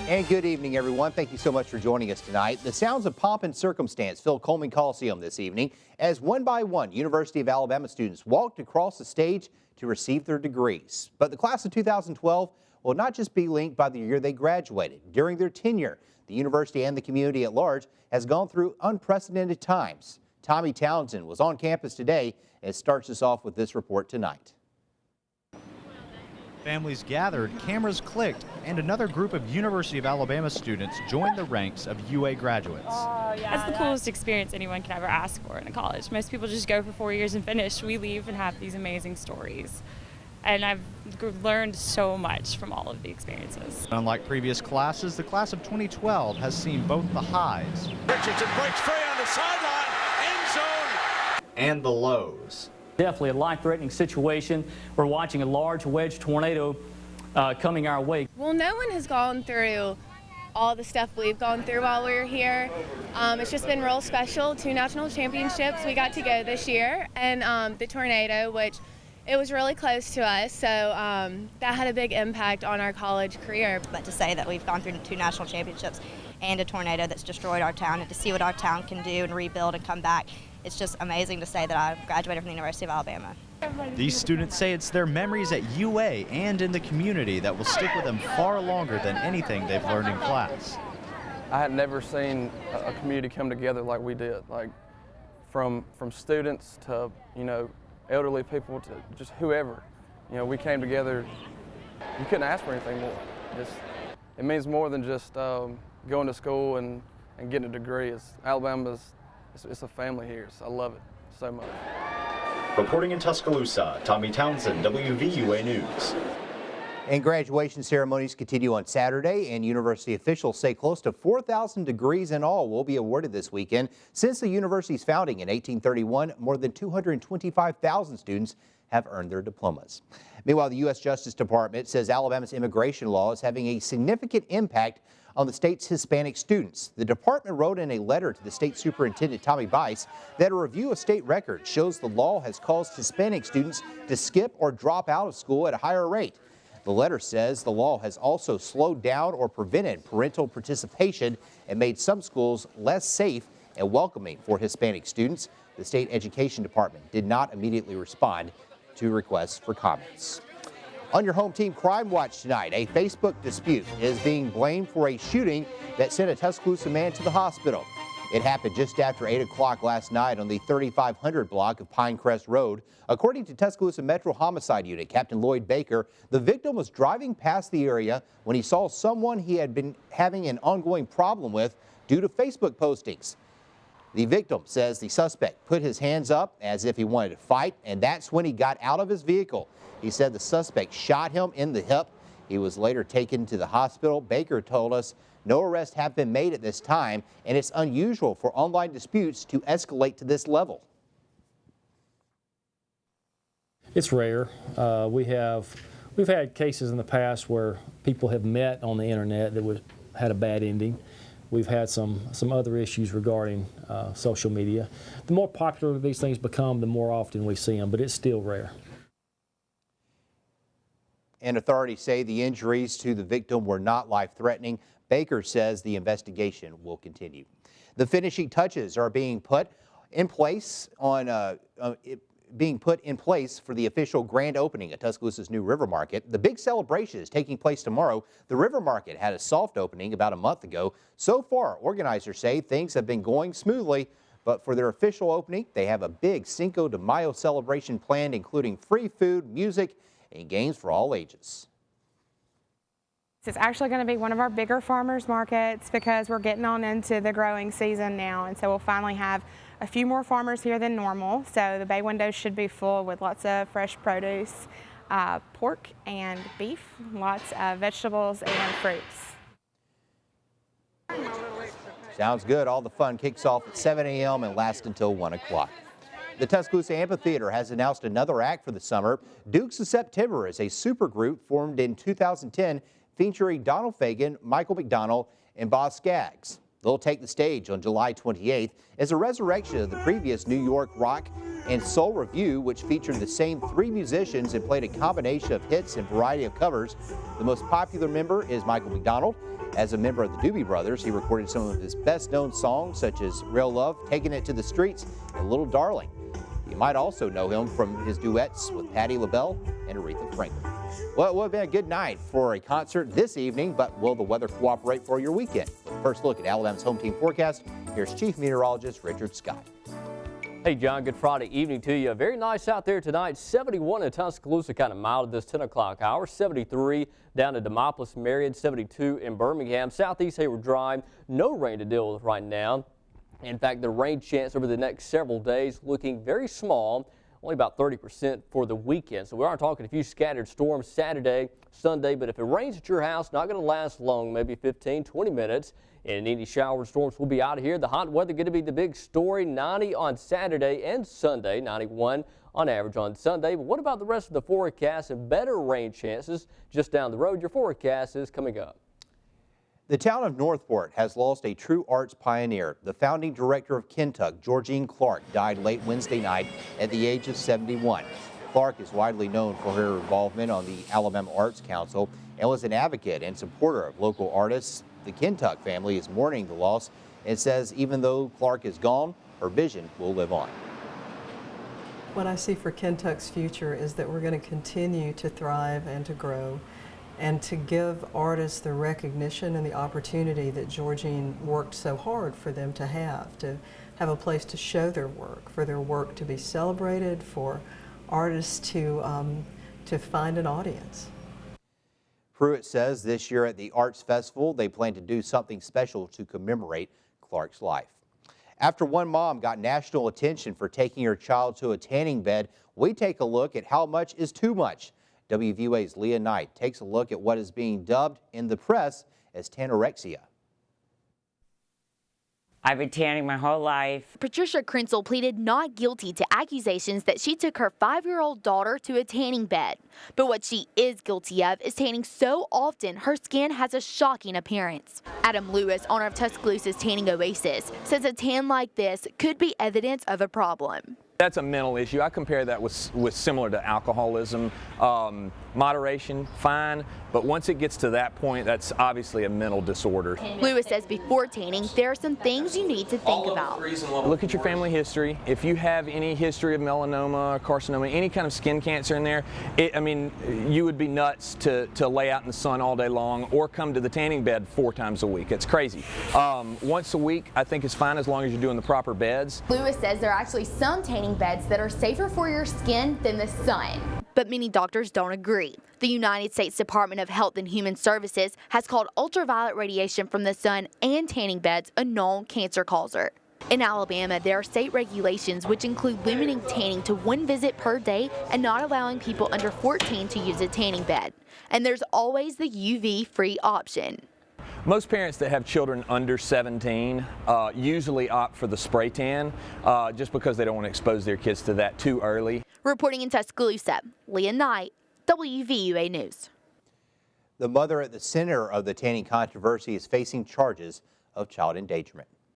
And good evening, everyone. Thank you so much for joining us tonight. The sounds of pomp and circumstance filled Coleman Coliseum this evening as one by one University of Alabama students walked across the stage to receive their degrees. But the class of 2012 will not just be linked by the year they graduated. During their tenure, the university and the community at large has gone through unprecedented times. Tommy Townsend was on campus today and starts us off with this report tonight. Families gathered, cameras clicked, and another group of University of Alabama students joined the ranks of UA graduates. That's the coolest experience anyone can ever ask for in a college. Most people just go for 4 years and finish. We leave and have these amazing stories. And I've learned so much from all of the experiences. Unlike previous classes, the class of 2012 has seen both the highs Richardson breaks free on the sideline, end zone, and the lows. Definitely a life-threatening situation. We're watching a large wedge tornado coming our way. Well, no one has gone through all the stuff we've gone through while we were here. It's just been real special. 2 national championships we got to go this year, and the tornado, which it was really close to us, so that had a big impact on our college career. But to say that we've gone through 2 national championships and a tornado that's destroyed our town, and to see what our town can do and rebuild and come back, it's just amazing to say that I graduated from the University of Alabama. These students say it's their memories at UA and in the community that will stick with them far longer than anything they've learned in class. I had never seen a community come together like we did, like from students to, elderly people to just whoever. We came together. You couldn't ask for anything more. It means more than just going to school and getting a degree. It's a family here, so I love it so much. Reporting in Tuscaloosa, Tommy Townsend, WVUA News. And graduation ceremonies continue on Saturday, and university officials say close to 4,000 degrees in all will be awarded this weekend. Since the university's founding in 1831, more than 225,000 students have earned their diplomas. Meanwhile, the U.S. Justice Department says Alabama's immigration law is having a significant impact on the state's Hispanic students. The department wrote in a letter to the state superintendent, Tommy Bice, that a review of state records shows the law has caused Hispanic students to skip or drop out of school at a higher rate. The letter says the law has also slowed down or prevented parental participation and made some schools less safe and welcoming for Hispanic students. The state education department did not immediately respond to requests for comments. On your home team Crime Watch tonight, a Facebook dispute is being blamed for a shooting that sent a Tuscaloosa man to the hospital. It happened just after 8 o'clock last night on the 3500 block of Pinecrest Road. According to Tuscaloosa Metro Homicide Unit Captain Lloyd Baker, the victim was driving past the area when he saw someone he had been having an ongoing problem with due to Facebook postings. The victim says the suspect put his hands up as if he wanted to fight, and that's when he got out of his vehicle. He said the suspect shot him in the hip. He was later taken to the hospital. Baker told us no arrests have been made at this time, and it's unusual for online disputes to escalate to this level. It's rare. We've had cases in the past where people have met on the internet that had a bad ending. We've had some other issues regarding social media. The more popular these things become, the more often we see them, but it's still rare. And authorities say the injuries to the victim were not life-threatening. Baker says the investigation will continue. The finishing touches are being put in place for the official grand opening at Tuscaloosa's new River Market. The big celebration is taking place tomorrow. The River Market had a soft opening about a month ago. So far, organizers say things have been going smoothly, but for their official opening, they have a big Cinco de Mayo celebration planned, including free food, music, and games for all ages. It's actually going to be one of our bigger farmers markets because we're getting on into the growing season now, and so we'll finally have a few more farmers here than normal. So the bay windows should be full with lots of fresh produce, pork and beef, lots of vegetables and fruits. Sounds good. All the fun kicks off at 7 a.m. and lasts until 1 o'clock. The Tuscaloosa Amphitheater has announced another act for the summer. Dukes of September is a supergroup formed in 2010 featuring Donald Fagen, Michael McDonald, and Boz Skaggs. They'll take the stage on July 28th as a resurrection of the previous New York rock and soul review, which featured the same 3 musicians and played a combination of hits and variety of covers. The most popular member is Michael McDonald. As a member of the Doobie Brothers, he recorded some of his best-known songs, such as Real Love, Taking It to the Streets, and Little Darling. You might also know him from his duets with Patti LaBelle and Aretha Franklin. Well, it would have been a good night for a concert this evening, but will the weather cooperate for your weekend? With the first look at Alabama's home team forecast, here's Chief Meteorologist Richard Scott. Hey, John, good Friday evening to you. Very nice out there tonight. 71 in Tuscaloosa, kind of mild at this 10 o'clock hour. 73 down in Demopolis, Marion. 72 in Birmingham. Southeast Hayward Drive, no rain to deal with right now. In fact, the rain chance over the next several days looking very small, only about 30% for the weekend. So we are talking a few scattered storms Saturday, Sunday, but if it rains at your house, not going to last long, maybe 15, 20 minutes. And any shower storms will be out of here. The hot weather going to be the big story. 90 on Saturday and Sunday, 91 on average on Sunday. But what about the rest of the forecast and better rain chances just down the road? Your forecast is coming up. The town of Northport has lost a true arts pioneer. The founding director of Kentuck, Georgine Clark, died late Wednesday night at the age of 71. Clark is widely known for her involvement on the Alabama Arts Council and was an advocate and supporter of local artists. The Kentuck family is mourning the loss and says even though Clark is gone, her vision will live on. What I see for Kentuck's future is that we're going to continue to thrive and to grow and to give artists the recognition and the opportunity that Georgine worked so hard for them to have a place to show their work, for their work to be celebrated, for artists to find an audience. Pruitt says this year at the Arts Festival, they plan to do something special to commemorate Clark's life. After one mom got national attention for taking her child to a tanning bed, we take a look at how much is too much. WVUA's Leah Knight takes a look at what is being dubbed in the press as tanorexia. I've been tanning my whole life. Patricia Krentzel pleaded not guilty to accusations that she took her 5-year-old daughter to a tanning bed. But what she is guilty of is tanning so often her skin has a shocking appearance. Adam Lewis, owner of Tuscaloosa's Tanning Oasis, says a tan like this could be evidence of a problem. That's a mental issue. I compare that with similar to alcoholism. Moderation, fine, but once it gets to that point, that's obviously a mental disorder. Lewis says before tanning, there are some things you need to think about. Look at your family history. If you have any history of melanoma, carcinoma, any kind of skin cancer in there, you would be nuts to lay out in the sun all day long or come to the tanning bed 4 times a week. It's crazy. Once a week, I think is fine as long as you're doing the proper beds. Lewis says there are actually some tanning beds that are safer for your skin than the sun. But many doctors don't agree. The United States Department of Health and Human Services has called ultraviolet radiation from the sun and tanning beds a known cancer causer. In Alabama, there are state regulations which include limiting tanning to 1 visit per day and not allowing people under 14 to use a tanning bed. And there's always the UV-free option. Most parents that have children under 17 usually opt for the spray tan just because they don't want to expose their kids to that too early. Reporting in Tuscaloosa, Leah Knight, WVUA News. The mother at the center of the tanning controversy is facing charges of child endangerment.